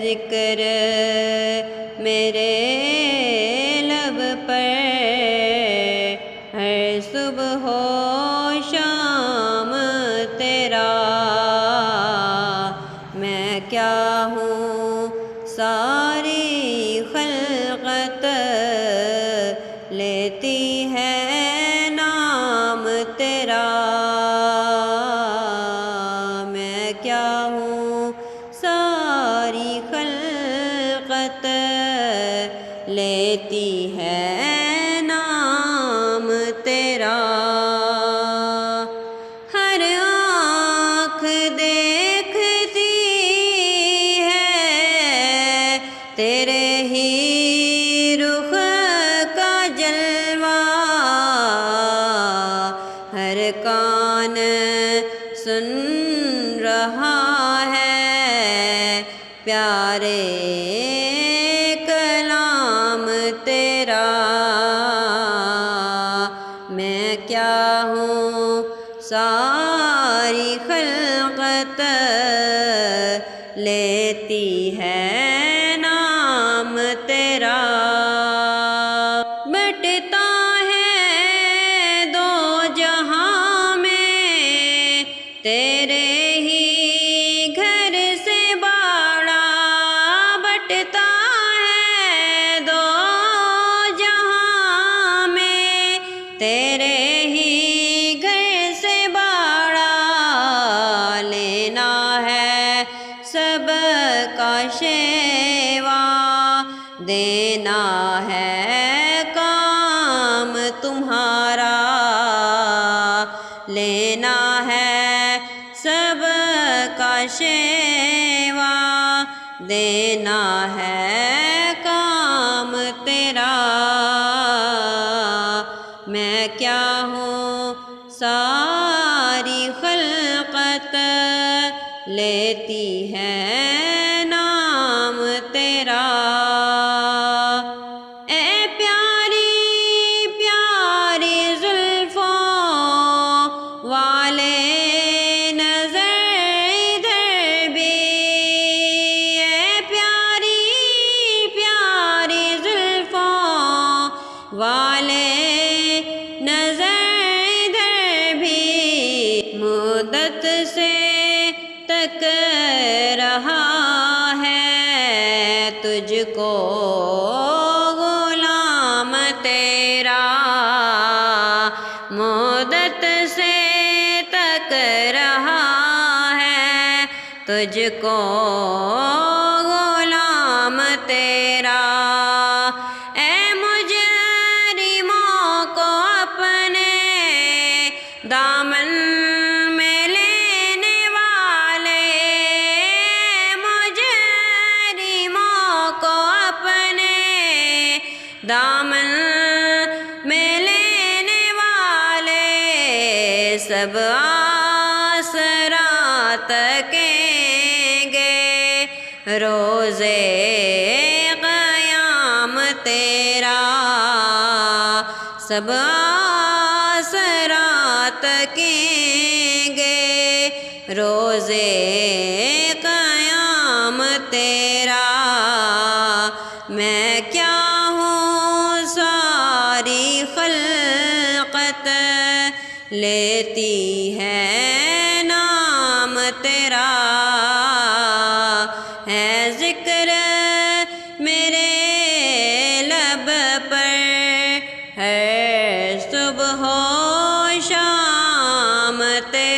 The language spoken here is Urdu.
ذکر میرے لب پر ہر صبح و شام تیرا، میں کیا ہوں ساری خلقت لیتی ہے نام تیرا، میں کیا ہوں ساری خلقت لیتی ہے نام تیرا، ہر آنکھ دیکھتی ہے تیرے ہی رخ کا جلوہ، ہر کان سن رہا ہے پیارے کلام تیرا، میں کیا ہوں ساری خلقت لیتی ہے نام تیرا، بٹتا ہے دو جہاں میں تیرے ہی گھر سے باڑا، بٹتا ہے دو جہاں میں تیرے ہی گھر سے باڑا، لینا ہے سب کا شیوا، دینا ہے کام تمہارا، لینا ہے سب کا شیوا، دینا ہے کام تیرا، میں کیا ہوں ساری خلقت لیتی ہے نام تیرا، اے پیاری پیاری زلفوں والے نظر ادھر بھی، اے پیاری پیاری زلفوں والے نظر ادھر بھی، مدت سے تک رہا ہے تجھ کو غلام تیرا، مدت سے تک رہا ہے تجھ کو غلام تیرا، اے مجرموں کو اپنے دامن میں لینے والے، مجرموں کو اپنے دامن میں لینے والے، سب آسرا تکیں گے روزے قیام تیرا، سب آسرا تکیں گے روزے قیام تیرا، میں کیا ہوں ساری خلقت لیتی ہے نام تیرا، ہے ذکر میرے لب پر ہے صبح و شام تیرا۔